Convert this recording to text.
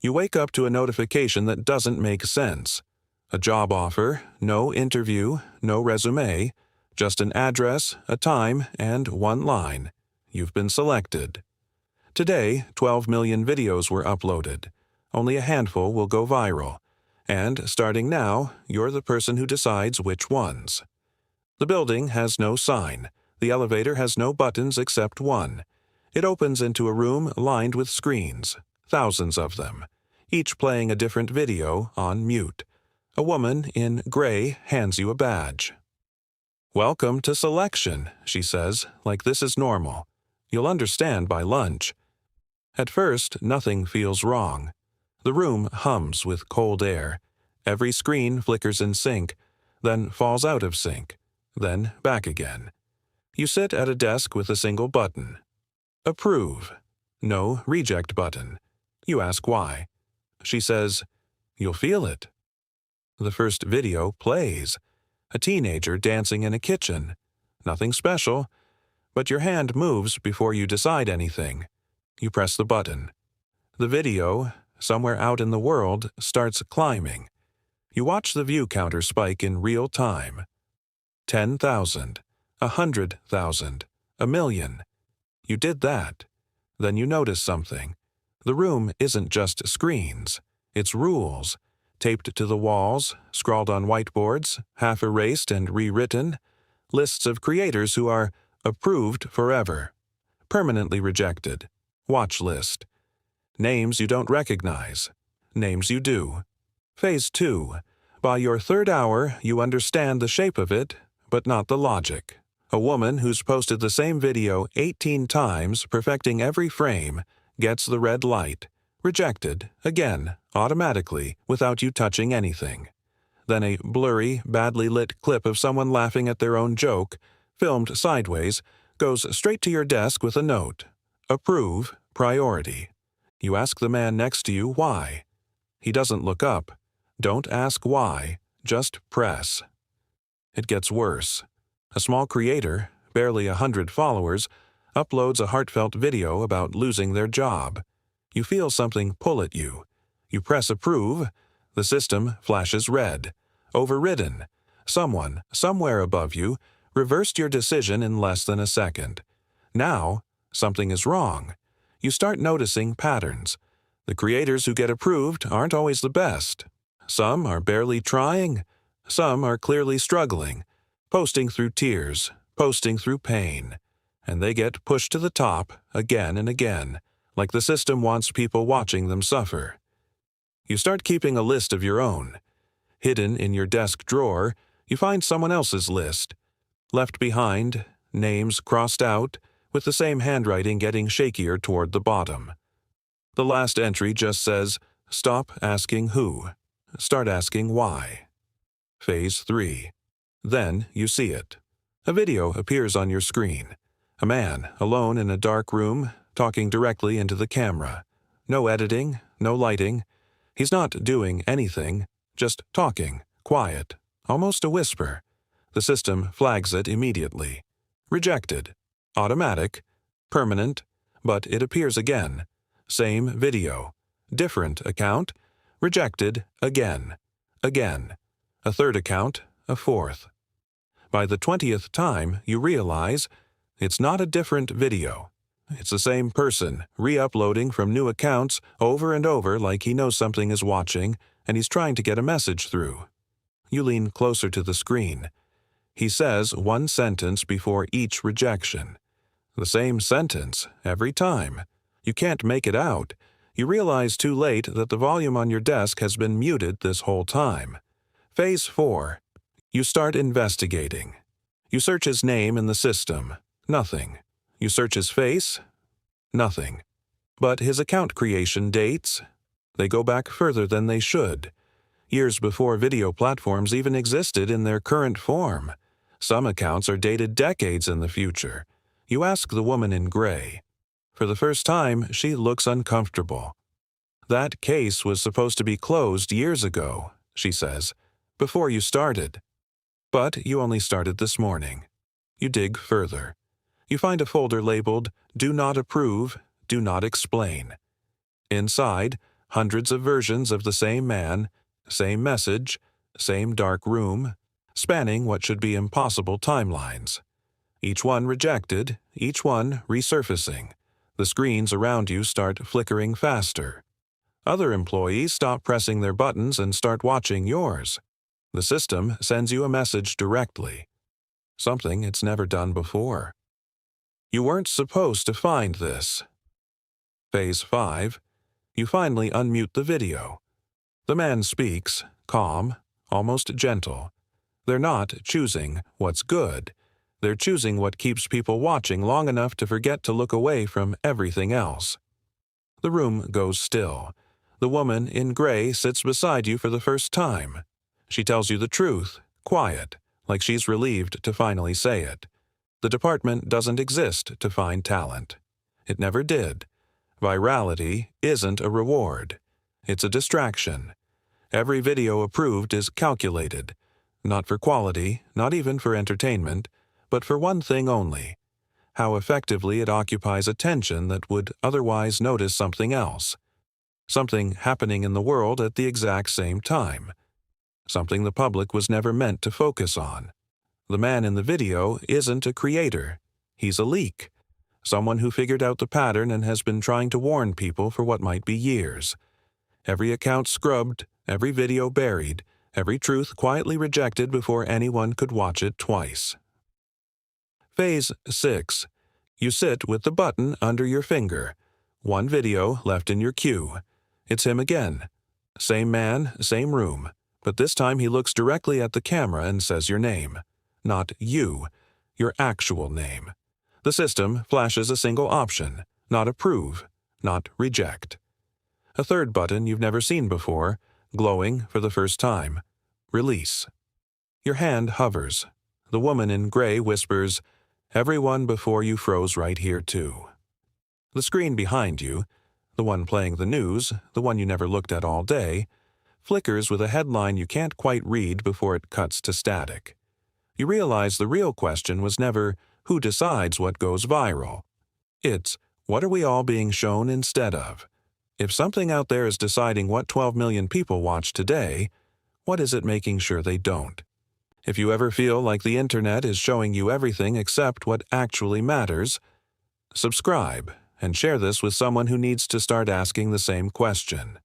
You wake up to a notification that doesn't make sense. A job offer, no interview, no resume, just an address, a time, and one line. You've been selected. Today, 12 million videos were uploaded. Only a handful will go viral. And starting now, you're the person who decides which ones. The building has no sign. The elevator has no buttons except one. It opens into a room lined with screens, thousands of them, each playing a different video on mute. A woman in gray hands you a badge. "Welcome to selection," she says, like this is normal. "You'll understand by lunch." At first, nothing feels wrong. The room hums with cold air. Every screen flickers in sync, then falls out of sync, then back again. You sit at a desk with a single button. Approve. No reject button. You ask why. She says, "You'll feel it." The first video plays. A teenager dancing in a kitchen. Nothing special, but your hand moves before you decide anything. You press the button. The video, somewhere out in the world, starts climbing. You watch the view counter spike in real time. 10,000, 100,000, a million. You did that. Then you notice something. The room isn't just screens. It's rules, taped to the walls, scrawled on whiteboards, half erased and rewritten. Lists of creators who are approved forever, permanently rejected. Watch list. Names you don't recognize. Names you do. Phase 2. By your third hour, you understand the shape of it, but not the logic. A woman who's posted the same video 18 times, perfecting every frame, gets the red light. Rejected, again, automatically, without you touching anything. Then a blurry, badly lit clip of someone laughing at their own joke, filmed sideways, goes straight to your desk with a note. Approve, priority. You ask the man next to you why. He doesn't look up. Don't ask why, just press. It gets worse. A small creator, barely 100 followers, uploads a heartfelt video about losing their job. You feel something pull at you. You press approve. The system flashes red. Overridden. Someone, somewhere above you, reversed your decision in less than a second. Now, something is wrong. You start noticing patterns. The creators who get approved aren't always the best. Some are barely trying. Some are clearly struggling, posting through tears, posting through pain. And they get pushed to the top again and again, like the system wants people watching them suffer. You start keeping a list of your own. Hidden in your desk drawer, you find someone else's list. Left behind, names crossed out, with the same handwriting getting shakier toward the bottom. The last entry just says, "Stop asking who. Start asking why." Phase 3. Then you see it. A video appears on your screen. A man, alone in a dark room, talking directly into the camera. No editing, no lighting. He's not doing anything, just talking, quiet, almost a whisper. The system flags it immediately. Rejected. Automatic. Permanent. But it appears again. Same video. Different account. Rejected again. Again. A third account. A fourth. By the 20th time, you realize it's not a different video. It's the same person, re-uploading from new accounts over and over like he knows something is watching and he's trying to get a message through. You lean closer to the screen. He says one sentence before each rejection. The same sentence, every time. You can't make it out. You realize too late that the volume on your desk has been muted this whole time. Phase 4. You start investigating. You search his name in the system. Nothing. You search his face. Nothing. But his account creation dates, they go back further than they should. Years before video platforms even existed in their current form. Some accounts are dated decades in the future. You ask the woman in gray. For the first time, she looks uncomfortable. "That case was supposed to be closed years ago," she says, "before you started. But you only started this morning." You dig further. You find a folder labeled "Do Not Approve, Do Not Explain." Inside, Hundreds of versions of the same man, same message, same dark room, spanning what should be impossible timelines. Each one rejected, each one resurfacing. The screens around you start flickering faster. Other employees stop pressing their buttons and start watching yours. The system sends you a message directly. Something it's never done before. You weren't supposed to find this. Phase 5. You finally unmute the video. The man speaks, calm, almost gentle. They're not choosing what's good. They're choosing what keeps people watching long enough to forget to look away from everything else. The room goes still. The woman in gray sits beside you for the first time. She tells you the truth, quiet, like she's relieved to finally say it. The department doesn't exist to find talent. It never did. Virality isn't a reward. It's a distraction. Every video approved is calculated, not for quality, not even for entertainment, but for one thing only: how effectively it occupies attention that would otherwise notice something else. Something happening in the world at the exact same time. Something the public was never meant to focus on. The man in the video isn't a creator. He's a leak. Someone who figured out the pattern and has been trying to warn people for what might be years. Every account scrubbed, every video buried, every truth quietly rejected before anyone could watch it twice. Phase 6. You sit with the button under your finger. One video left in your queue. It's him again. Same man, same room. But this time he looks directly at the camera and says your name. Not you, your actual name. The system flashes a single option: not approve, not reject. A third button you've never seen before, glowing for the first time: release. Your hand hovers. The woman in gray whispers, "Everyone before you froze right here too." The screen behind you, the one playing the news, the one you never looked at all day, flickers with a headline you can't quite read before it cuts to static. You realize the real question was never, who decides what goes viral? It's, what are we all being shown instead of? If something out there is deciding what 12 million people watch today, what is it making sure they don't? If you ever feel like the internet is showing you everything except what actually matters, subscribe and share this with someone who needs to start asking the same question.